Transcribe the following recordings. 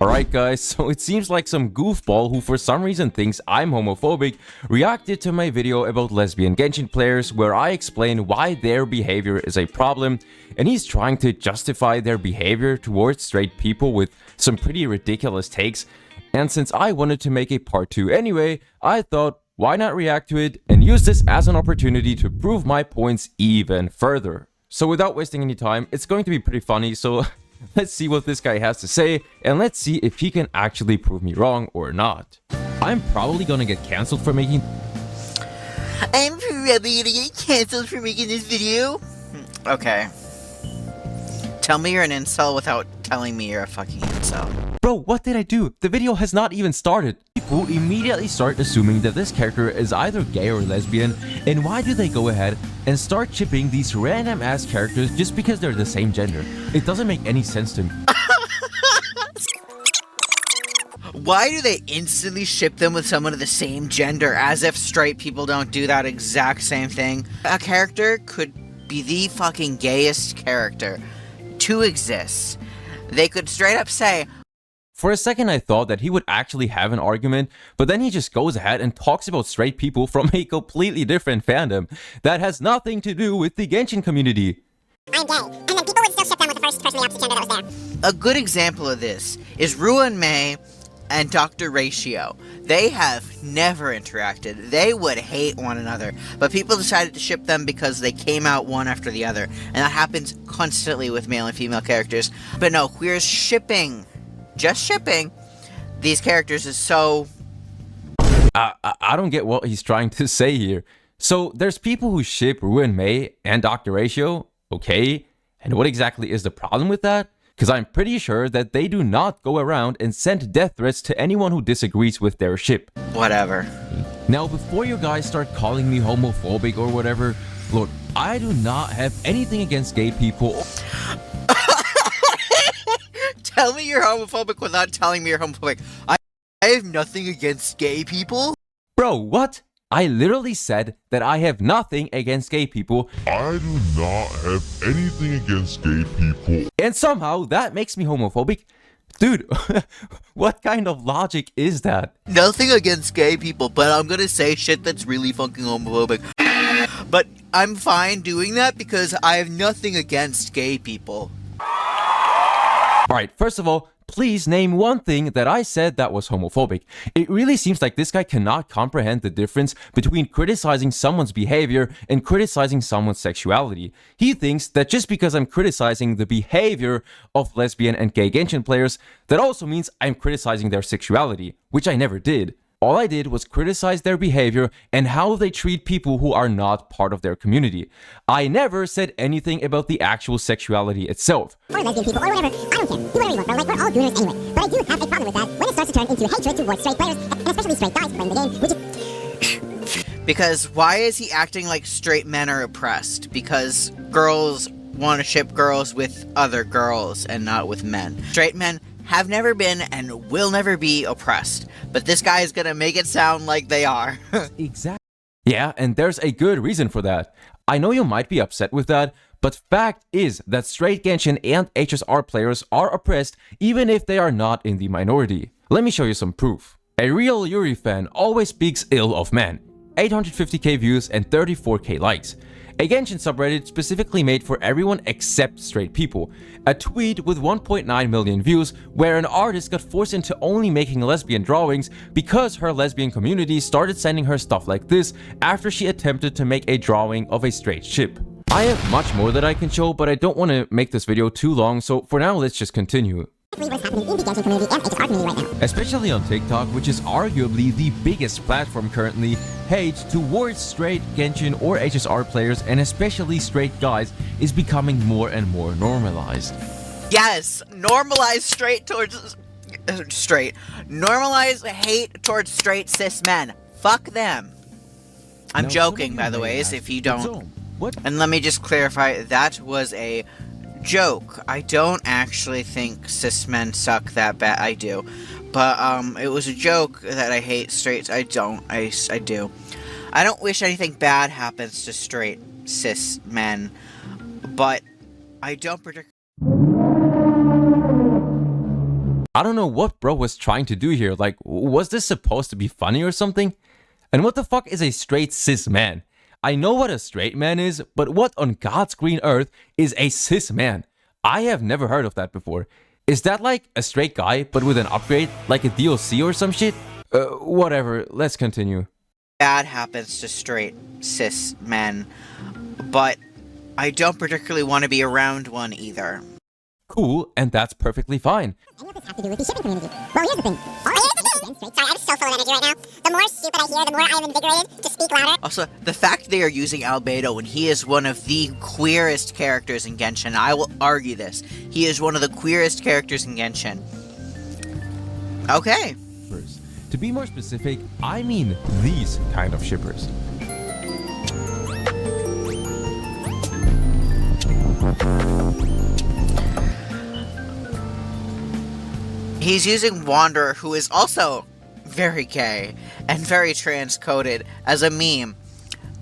Alright guys, so it seems like some goofball who for some reason thinks I'm homophobic reacted to my video about lesbian Genshin players where I explain why their behavior is a problem, and he's trying to justify their behavior towards straight people with some pretty ridiculous takes. And since I wanted to make a part 2 anyway, I thought why not react to it and use this as an opportunity to prove my points even further. So without wasting any time, it's going to be pretty funny, so let's see what this guy has to say, and let's see if he can actually prove me wrong or not. I'm probably gonna get cancelled for making... I'm probably gonna get cancelled for making this video? Okay. Tell me you're an incel without telling me you're a fucking incel. Bro, what did I do? The video has not even started. People immediately start assuming that this character is either gay or lesbian, and why do they go ahead and start chipping these random ass characters just because they're the same gender? It doesn't make any sense to me. Why do they instantly ship them with someone of the same gender, as if straight people don't do that exact same thing? A character could be the fucking gayest character to exist. They could straight up say... For a second I thought that he would actually have an argument, but then he just goes ahead and talks about straight people from a completely different fandom that has nothing to do with the Genshin community. I'm gay, and then people would still ship them with the first person of the opposite gender that was there. A good example of this is Ruan Mei and Dr. Ratio. They have never interacted. They would hate one another, but people decided to ship them because they came out one after the other, and that happens constantly with male and female characters. But no, queers shipping, just shipping these characters is so... I don't get what he's trying to say here. So there's people who ship Ruan Mei and Dr. Ratio, okay, and what exactly is the problem with that? Because I'm pretty sure that they do not go around and send death threats to anyone who disagrees with their ship. Whatever. Now, before you guys start calling me homophobic or whatever, look, I do not have anything against gay people. Tell me you're homophobic without telling me you're homophobic. I have nothing against gay people. Bro, what? I literally said that I have nothing against gay people. I do not have anything against gay people. And somehow that makes me homophobic? Dude, what kind of logic is that? Nothing against gay people, but I'm gonna say shit that's really fucking homophobic. But I'm fine doing that because I have nothing against gay people. Alright, first of all, please name one thing that I said that was homophobic. It really seems like this guy cannot comprehend the difference between criticizing someone's behavior and criticizing someone's sexuality. He thinks that just because I'm criticizing the behavior of lesbian and gay Genshin players, that also means I'm criticizing their sexuality, which I never did. All I did was criticize their behavior and how they treat people who are not part of their community. I never said anything about the actual sexuality itself. Or lesbian people, or whatever. I don't care. Do whatever you want, bro. Like, we're all gooners anyway. But I do have a problem with that when it starts to turn into hatred towards straight players, and especially straight guys playing the game, Because why is he acting like straight men are oppressed? Because girls want to ship girls with other girls and not with men. Straight men have never been and will never be oppressed. But this guy is gonna make it sound like they are. Exactly. Yeah, and there's a good reason for that. I know you might be upset with that, but fact is that straight Genshin and HSR players are oppressed even if they are not in the minority. Let me show you some proof. A real Yuri fan always speaks ill of men. 850k views and 34k likes. A Genshin subreddit specifically made for everyone except straight people. A tweet with 1.9 million views where an artist got forced into only making lesbian drawings because her lesbian community started sending her stuff like this after she attempted to make a drawing of a straight ship. I have much more that I can show, but I don't want to make this video too long, so for now let's just continue. what's happening in the Genshin community and HSR community right now. Especially on TikTok, which is arguably the biggest platform currently, hate towards straight Genshin or HSR players, and especially straight guys, is becoming more and more normalized. Yes, normalize normalize hate towards straight cis men. Fuck them. I'm Now, joking, some by of the you may way, ask, if you don't. "So, what?" And let me just clarify, that was a joke. I don't actually think cis men suck that bad. I do. But, it was a joke that I hate straights. I don't. I do. I don't wish anything bad happens to straight cis men. But I don't particularly... I don't know what bro was trying to do here. Like, was this supposed to be funny or something? And what the fuck is a straight cis man? I know what a straight man is, but what on God's green earth is a cis man? I have never heard of that before. Is that like a straight guy, but with an upgrade, like a DLC or some shit? Whatever, let's continue. Bad happens to straight cis men, but I don't particularly want to be around one either. Cool, and that's perfectly fine. I know this has to do with the shipping community. Well, here's the thing. Sorry, I'm so full of energy right now. The more stupid I hear, the more I am invigorated to speak louder. Also, the fact they are using Albedo when he is one of the queerest characters in Genshin, I will argue this. He is one of the queerest characters in Genshin. Okay. To be more specific, I mean these kind of shippers. He's using Wanderer, who is also very gay and very trans-coded, as a meme.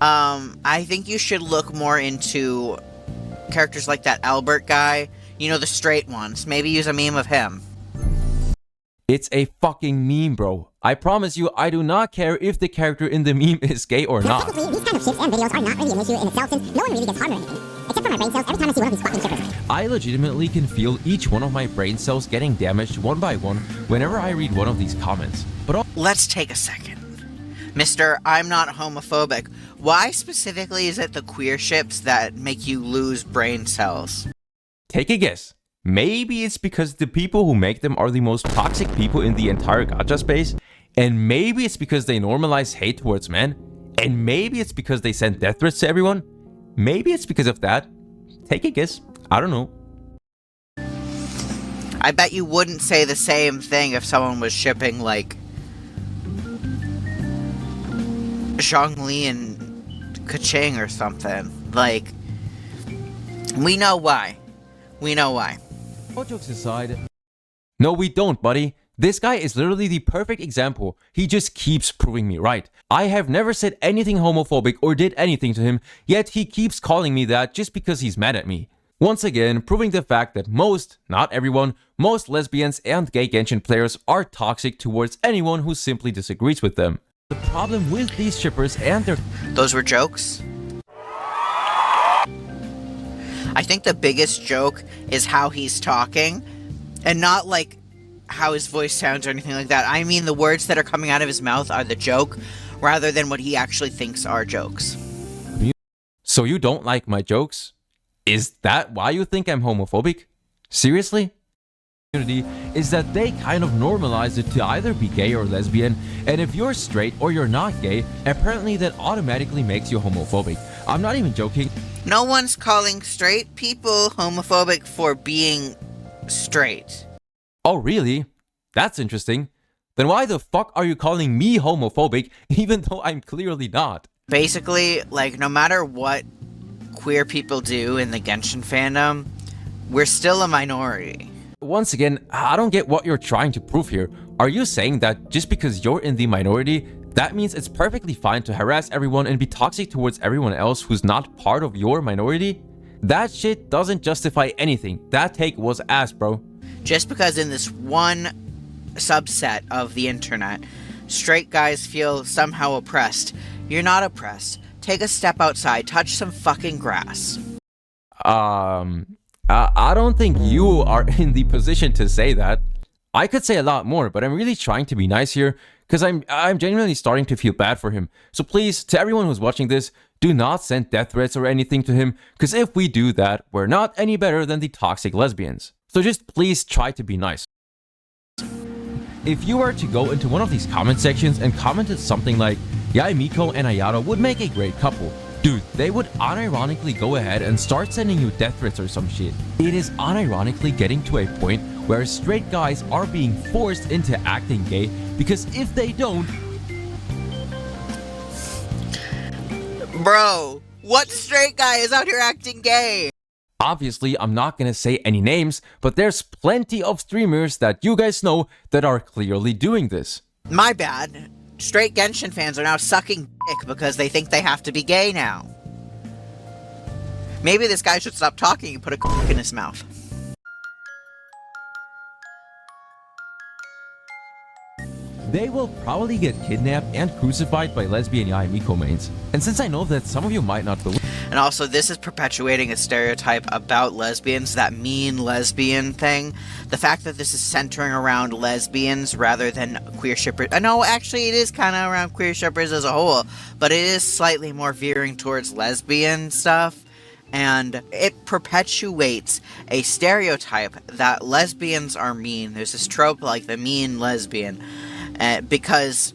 I think you should look more into characters like that Albert guy. You know, the straight ones. Maybe use a meme of him. It's a fucking meme, bro. I promise you, I do not care if the character in the meme is gay or not. Technically, these kind of ships and videos are not really an issue in itself since no one really gets harmed or anything. Except for my brain cells every time I see one of these fucking shippers. I legitimately can feel each one of my brain cells getting damaged one by one whenever I read one of these comments. But Let's take a second. Mr. I'm not homophobic. Why specifically is it the queer ships that make you lose brain cells? take a guess. Maybe it's because the people who make them are the most toxic people in the entire gacha space, and maybe it's because they normalize hate towards men, and maybe it's because they send death threats to everyone. Maybe it's because of that. Take a guess. I don't know. I bet you wouldn't say the same thing if someone was shipping, like, Zhongli and Kaching or something. Like, we know why. We know why. All jokes aside. No, we don't, buddy. This guy is literally the perfect example. He just keeps proving me right. I have never said anything homophobic or did anything to him, yet he keeps calling me that just because he's mad at me. Once again, proving the fact that most, not everyone, most lesbians and gay Genshin players are toxic towards anyone who simply disagrees with them. The problem with these shippers and their... Those were jokes? I think the biggest joke is how he's talking, and not like how his voice sounds or anything like that. I mean the words that are coming out of his mouth are the joke, rather than what he actually thinks are jokes. So you don't like my jokes? Is that why you think I'm homophobic? Seriously? Is that they kind of normalize it to either be gay or lesbian, and if you're straight or you're not gay, apparently that automatically makes you homophobic. I'm not even joking. No one's calling straight people homophobic for being straight. Oh really? That's interesting. Then why the fuck are you calling me homophobic even though I'm clearly not? Basically, like, no matter what queer people do in the Genshin fandom, we're still a minority. Once again, I don't get what you're trying to prove here. Are you saying that just because you're in the minority, that means it's perfectly fine to harass everyone and be toxic towards everyone else who's not part of your minority? That shit doesn't justify anything. That take was ass, bro. Just because in this one subset of the internet, straight guys feel somehow oppressed, you're not oppressed. Take a step outside, touch some fucking grass. I don't think you are in the position to say that. I could say a lot more, but I'm really trying to be nice here, because I'm genuinely starting to feel bad for him. So please, to everyone who's watching this, do not send death threats or anything to him, because if we do that, we're not any better than the toxic lesbians. So just please try to be nice. If you were to go into one of these comment sections and commented something like, yeah, Miko and Ayato would make a great couple, dude, they would unironically go ahead and start sending you death threats or some shit. It is unironically getting to a point where straight guys are being forced into acting gay, because if they don't... Bro, what straight guy is out here acting gay? Obviously, I'm not gonna say any names, but there's plenty of streamers that you guys know that are clearly doing this. My bad. Straight Genshin fans are now sucking dick because they think they have to be gay now. Maybe this guy should stop talking and put a cock in his mouth. they will probably get kidnapped and crucified by lesbian Yae Miko mains. And since I know that some of you might not believe, And also, this is perpetuating a stereotype about lesbians, that mean lesbian thing. The fact that this is centering around lesbians rather than queer shippers. No, actually, it is kind of around queer shippers as a whole, but it is slightly more veering towards lesbian stuff. And it perpetuates a stereotype that lesbians are mean. There's this trope like the mean lesbian. Because...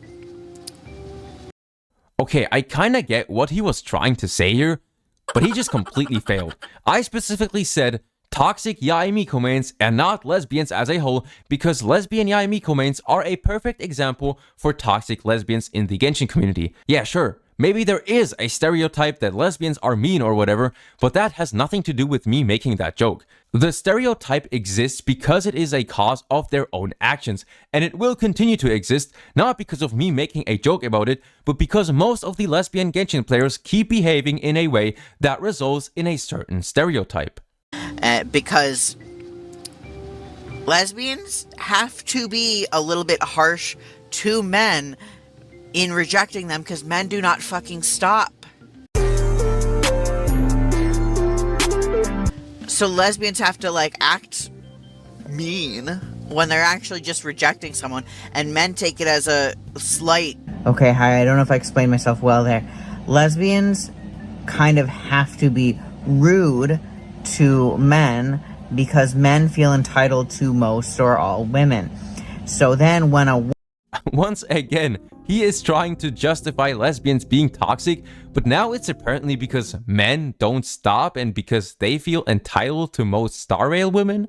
okay, I kinda get what he was trying to say here, but he just completely failed. I specifically said toxic Yae Miko mains and not lesbians as a whole, because lesbian Yae Miko mains are a perfect example for toxic lesbians in the Genshin community. Yeah, sure, maybe there is a stereotype that lesbians are mean or whatever, but that has nothing to do with me making that joke. The stereotype exists because it is a cause of their own actions, and it will continue to exist, not because of me making a joke about it, but because most of the lesbian Genshin players keep behaving in a way that results in a certain stereotype. Because lesbians have to be a little bit harsh to men in rejecting them, because men do not fucking stop. So lesbians have to, like, act mean when they're actually just rejecting someone, and men take it as a slight. Okay, hi, I don't know if I explained myself well there. Lesbians kind of have to be rude to men because men feel entitled to most or all women. So then when a Once again, he is trying to justify lesbians being toxic, but now it's apparently because men don't stop and because they feel entitled to most star rail women?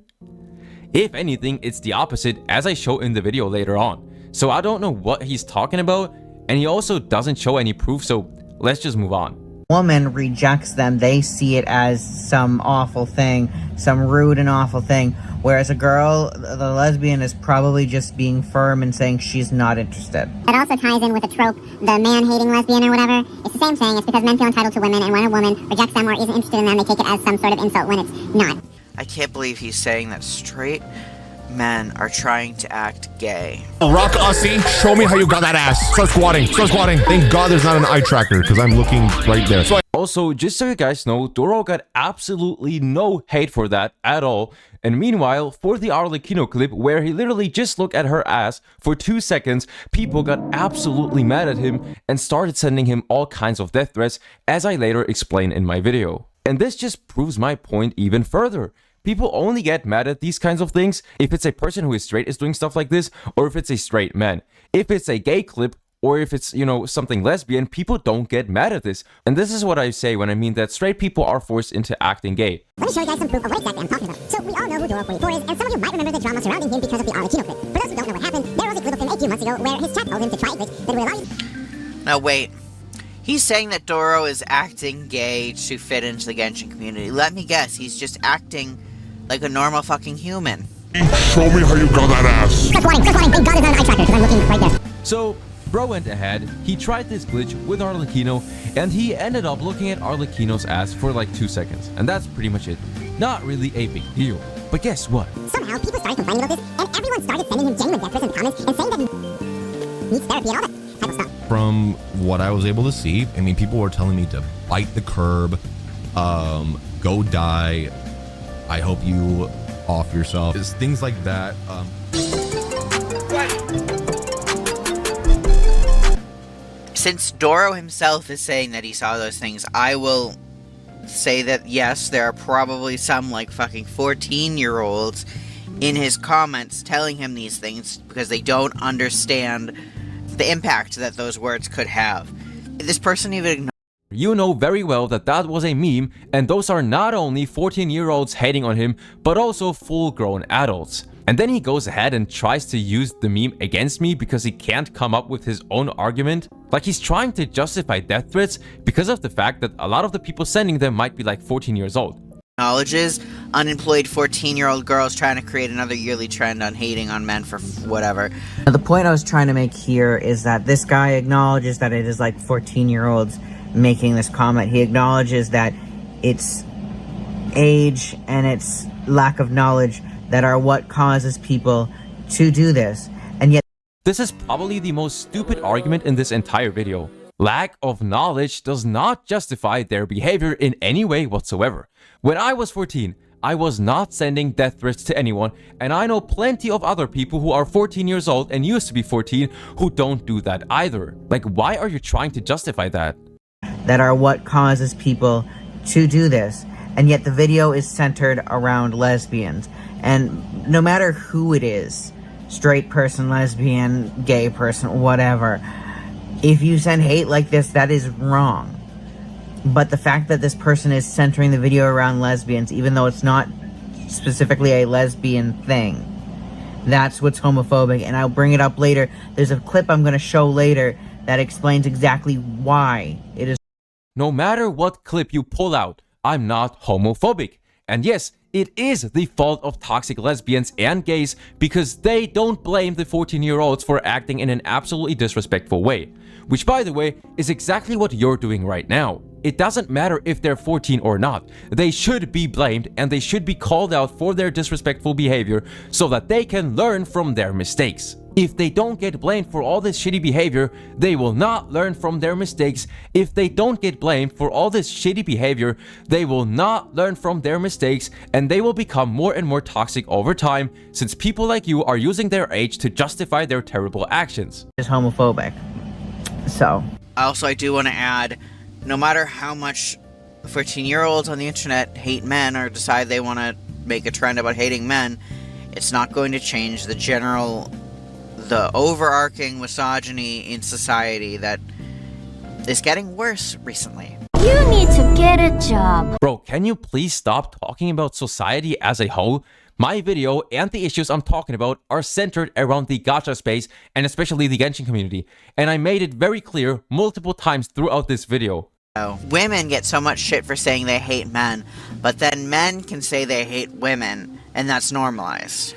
If anything, it's the opposite, as I show in the video later on. So I don't know what he's talking about, and he also doesn't show any proof, so let's just move on. Woman rejects them, they see it as some awful thing, some rude and awful thing. Whereas a girl, the lesbian, is probably just being firm and saying she's not interested. That also ties in with the trope, the man-hating lesbian or whatever. It's the same thing. It's because men feel entitled to women, and when a woman rejects them or isn't interested in them, they take it as some sort of insult when it's not. I can't believe he's saying that straight men are trying to act gay. Rock Aussie, show me how you got that ass. Start squatting, start squatting. Thank God there's not an eye tracker, because I'm looking right there. Also, just so you guys know, Doro got absolutely no hate for that at all. And meanwhile, for the Arlecchino clip where he literally just looked at her ass for 2 seconds, people got absolutely mad at him and started sending him all kinds of death threats, as I later explain in my video. And this just proves my point even further. People only get mad at these kinds of things if it's a person who is straight is doing stuff like this, or if it's a straight man. If it's a gay clip, or if it's, you know, something lesbian, people don't get mad at this. And this is what I say when I mean that straight people are forced into acting gay. Let me show you guys some proof of what exactly I'm talking about. So we all know who Doro 44 is, and some of you might remember the drama surrounding him because of the Arlecchino clip. For those who don't know what happened, there was a clip of him a few months ago where his chat told him to try a glitch that would allow you... Now wait, he's saying that Doro is acting gay to fit into the Genshin community. Let me guess, he's just acting like a normal fucking human. Show me how you got that ass. Press warning, thank God it's not an eye tracker, because I'm looking right there. So, bro went ahead, he tried this glitch with Arlecchino, and he ended up looking at Arlecchino's ass for like 2 seconds. And that's pretty much it. Not really a big deal. But guess what? Somehow, people started complaining about this, and everyone started sending him genuine death threats in the comments and saying that he needs therapy and all that type of stuff. From what I was able to see, I mean, people were telling me to bite the curb, go die, I hope you off yourself. It's things like that. Since Doro himself is saying that he saw those things, I will say that yes, there are probably some like fucking 14-year-olds in his comments telling him these things because they don't understand the impact that those words could have. This person even You know very well that that was a meme, and those are not only 14-year-olds hating on him, but also full-grown adults. And then he goes ahead and tries to use the meme against me because he can't come up with his own argument. Like he's trying to justify death threats because of the fact that a lot of the people sending them might be like 14 years old. acknowledges unemployed 14-year-old girls trying to create another yearly trend on hating on men for whatever. Now, the point I was trying to make here is that this guy acknowledges that it is like 14-year-olds making this comment. He acknowledges that it's age and it's lack of knowledge that are what causes people to do this. And yet This is probably the most stupid argument in this entire video. Lack of knowledge does not justify their behavior in any way whatsoever. When I was 14, I was not sending death threats to anyone, and I know plenty of other people who are 14 years old and used to be 14 who don't do that either. Like, why are you trying to justify that? That are what causes people to do this. And yet the video is centered around lesbians. And no matter who it is, straight person, lesbian, gay person, whatever, if you send hate like this, that is wrong. But the fact that this person is centering the video around lesbians, even though it's not specifically a lesbian thing, that's what's homophobic. And I'll bring it up later. There's a clip I'm going to show later that explains exactly why it is. No matter what clip you pull out, I'm not homophobic. And yes, it is the fault of toxic lesbians and gays because they don't blame the 14-year-olds for acting in an absolutely disrespectful way. Which, by the way, is exactly what you're doing right now. It doesn't matter if they're 14 or not. They should be blamed and they should be called out for their disrespectful behavior so that they can learn from their mistakes. If they don't get blamed for all this shitty behavior, they will not learn from their mistakes. If they don't get blamed for all this shitty behavior, they will not learn from their mistakes, and they will become more and more toxic over time since people like you are using their age to justify their terrible actions. Is homophobic. So. Also, I do want to add, no matter how much 14-year-olds on the internet hate men or decide they want to make a trend about hating men, it's not going to change the overarching misogyny in society that is getting worse recently. You need to get a job. Bro, can you please stop talking about society as a whole? My video and the issues I'm talking about are centered around the gacha space and especially the Genshin community, and I made it very clear multiple times throughout this video. Women get so much shit for saying they hate men, but then men can say they hate women, and that's normalized.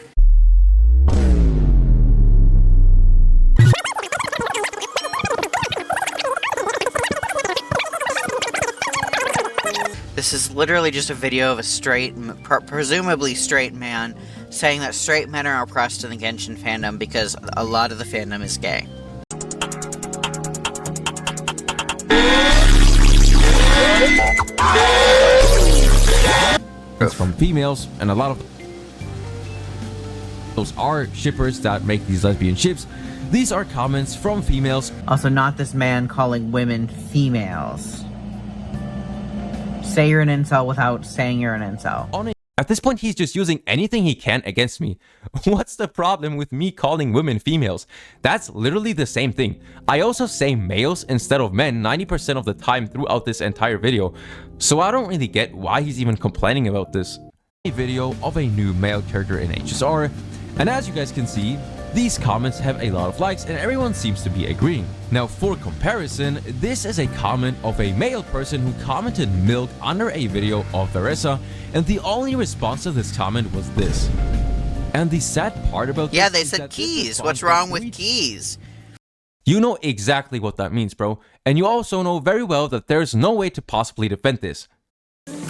This is literally just a video of a straight, presumably straight man, saying that straight men are oppressed in the Genshin fandom because a lot of the fandom is gay. It's from females, and a lot of those are shippers that make these lesbian ships. These are comments from females. Also, not this man calling women females. Say you're an incel without saying you're an incel. At this point, he's just using anything he can against me. What's the problem with me calling women females? That's literally the same thing. I also say males instead of men 90% of the time throughout this entire video, so I don't really get why he's even complaining about this. A video of a new male character in HSR, and as you guys can see, these comments have a lot of likes and everyone seems to be agreeing. Now for comparison, this is a comment of a male person who commented milk under a video of Veressa, and the only response to this comment was this. And the sad part about this, yeah, they said keys. What's wrong with keys? You know exactly what that means, bro. And you also know very well that there's no way to possibly defend this.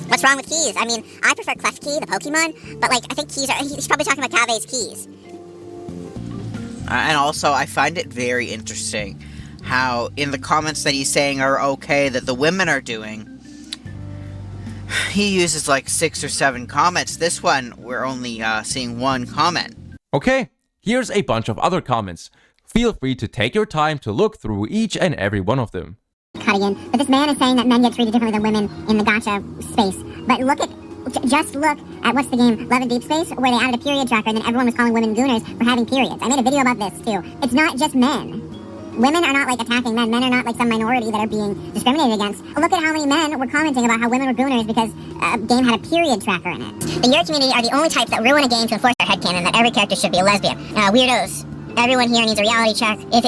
What's wrong with keys? I mean, I prefer Clef Key, the Pokemon, but like, I think keys are, he's probably talking about Kave's keys. And also, I find it very interesting how in the comments that he's saying are okay that the women are doing, he uses like 6 or 7 comments. This one, we're only seeing 1 comment. Okay, here's a bunch of other comments. Feel free to take your time to look through each and every one of them. Cutting in, but this man is saying that men get treated differently than women in the gacha space. But just look at what's the game, Love and Deep Space, where they added a period tracker and then everyone was calling women gooners for having periods. I made a video about this too. It's not just men. Women are not like attacking men. Men are not like some minority that are being discriminated against. Look at how many men were commenting about how women were gooners because a game had a period tracker in it. The Yuri community are the only types that ruin a game to enforce their headcanon that every character should be a lesbian. Weirdos. Everyone here needs a reality check. If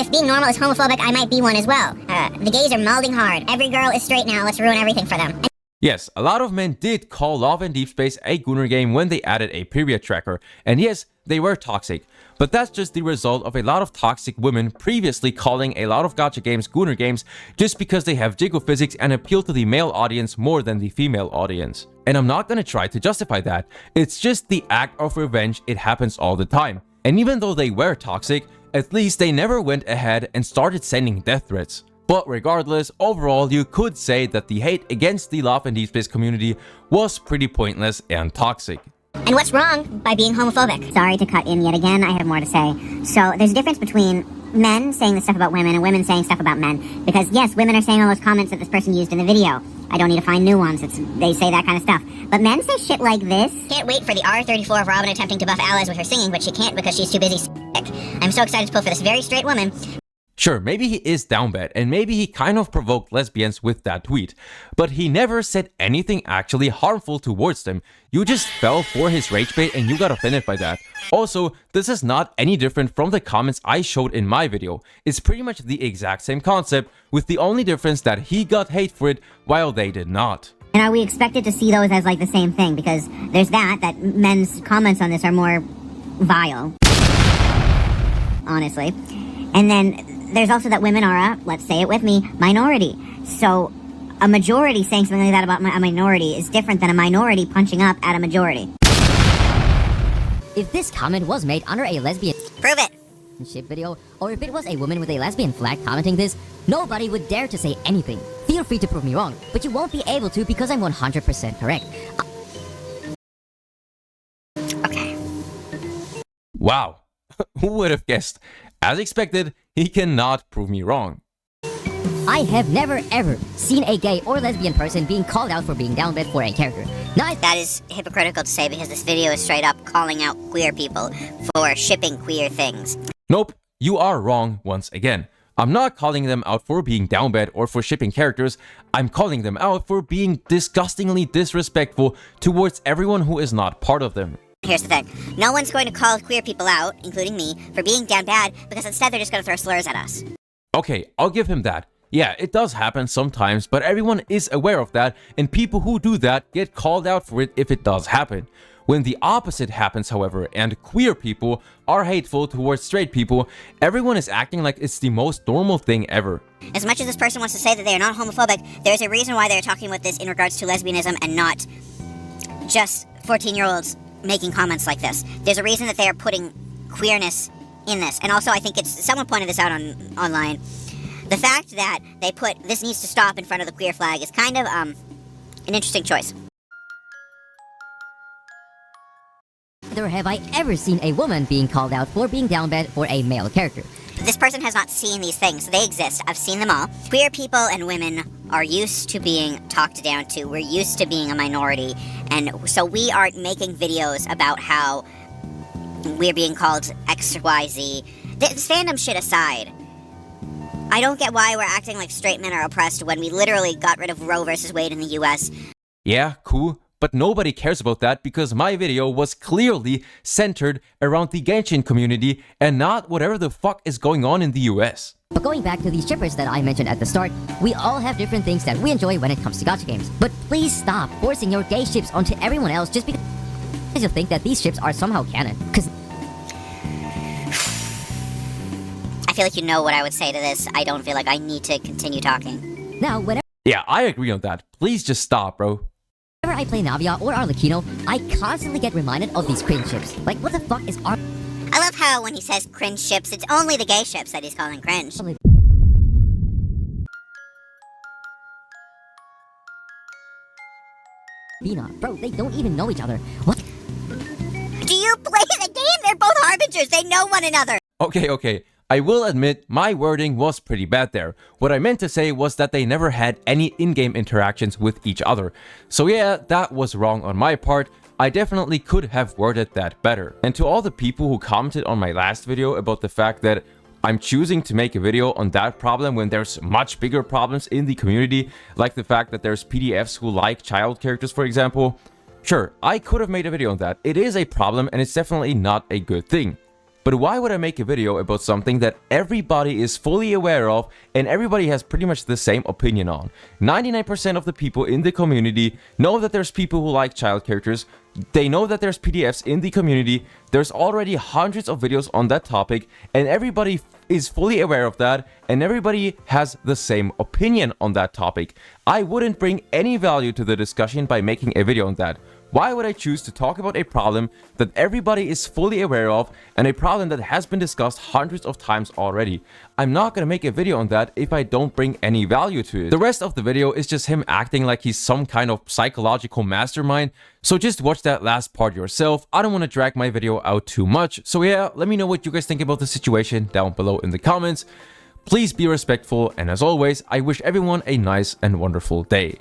being normal is homophobic, I might be one as well. The gays are melding hard. Every girl is straight now. Let's ruin everything for them. Yes, a lot of men did call Love and Deep Space a gooner game when they added a period tracker, and yes, they were toxic. But that's just the result of a lot of toxic women previously calling a lot of gacha games gooner games just because they have jiggle physics and appeal to the male audience more than the female audience. And I'm not gonna try to justify that. It's just the act of revenge. It happens all the time. And even though they were toxic, at least they never went ahead and started sending death threats. But regardless, overall you could say that the hate against the Love and Deep Space community was pretty pointless and toxic. And what's wrong by being homophobic? Sorry to cut in yet again, I have more to say. So there's a difference between men saying the stuff about women and women saying stuff about men. Because yes, women are saying all those comments that this person used in the video. I don't need to find new ones, they say that kind of stuff. But men say shit like this. Can't wait for the R34 of Robin attempting to buff allies with her singing, but she can't because she's too busy sick. I'm so excited to pull for this very straight woman. Sure, maybe he is down bad, and maybe he kind of provoked lesbians with that tweet, but he never said anything actually harmful towards them. You just fell for his rage bait and you got offended by that. Also, this is not any different from the comments I showed in my video. It's pretty much the exact same concept, with the only difference that he got hate for it while they did not. And are we expected to see those as like the same thing? Because there's that men's comments on this are more vile. Honestly. And then there's also that women are let's say it with me, minority. So a majority saying something like that about a minority is different than a minority punching up at a majority. If this comment was made under a lesbian Prove it! ship video, or if it was a woman with a lesbian flag commenting this, nobody would dare to say anything. Feel free to prove me wrong, but you won't be able to because I'm 100% correct. Okay. Wow, who would have guessed? As expected, he cannot prove me wrong. I have never ever seen a gay or lesbian person being called out for being downbed for a character. Now, That is hypocritical to say because this video is straight up calling out queer people for shipping queer things. Nope, you are wrong once again. I'm not calling them out for being down bad or for shipping characters. I'm calling them out for being disgustingly disrespectful towards everyone who is not part of them. Here's the thing. No one's going to call queer people out, including me, for being down bad because instead they're just going to throw slurs at us. Okay, I'll give him that. Yeah, it does happen sometimes, but everyone is aware of that, and people who do that get called out for it if it does happen. When the opposite happens, however, and queer people are hateful towards straight people, everyone is acting like it's the most normal thing ever. As much as this person wants to say that they are not homophobic, there's a reason why they're talking about this in regards to lesbianism and not just 14-year-olds making comments like this. There's a reason that they are putting queerness in this. And also, I think someone pointed this out online. The fact that they put "this needs to stop" in front of the queer flag is kind of an interesting choice. neither have I ever seen a woman being called out for being downbed for a male character. This person has not seen these things. They exist. I've seen them all. Queer people and women are used to being talked down to. We're used to being a minority. And so we aren't making videos about how we're being called XYZ. This fandom shit aside, I don't get why we're acting like straight men are oppressed when we literally got rid of Roe versus Wade in the US. Yeah, cool. But nobody cares about that because my video was clearly centered around the Genshin community and not whatever the fuck is going on in the US. But going back to these shippers that I mentioned at the start, we all have different things that we enjoy when it comes to gacha games. But please stop forcing your gay ships onto everyone else just because you think that these ships are somehow canon. Because I feel like you know what I would say to this. I don't feel like I need to continue talking. now, whenever Yeah, I agree on that. Please just stop, bro. I play Navia or Arlecchino, I constantly get reminded of these cringe ships. Like, what the fuck is Ar... I love how when he says cringe ships, it's only the gay ships that he's calling cringe. Bina, bro, they don't even know each other. What? Do you play the game? They're both harbingers. They know one another. Okay. I will admit my wording was pretty bad there. What I meant to say was that they never had any in-game interactions with each other. So yeah, that was wrong on my part. I definitely could have worded that better. And to all the people who commented on my last video about the fact that I'm choosing to make a video on that problem when there's much bigger problems in the community, like the fact that there's PDFs who like child characters, for example. Sure, I could have made a video on that. It is a problem and it's definitely not a good thing. But why would I make a video about something that everybody is fully aware of and everybody has pretty much the same opinion on? 99% of the people in the community know that there's people who like child characters. They know that there's PDFs in the community. There's already hundreds of videos on that topic and everybody is fully aware of that and everybody has the same opinion on that topic. I wouldn't bring any value to the discussion by making a video on that. Why would I choose to talk about a problem that everybody is fully aware of and a problem that has been discussed hundreds of times already? I'm not gonna make a video on that if I don't bring any value to it. The rest of the video is just him acting like he's some kind of psychological mastermind, so just watch that last part yourself. I don't want to drag my video out too much, so yeah, let me know what you guys think about the situation down below in the comments. Please be respectful, and as always, I wish everyone a nice and wonderful day.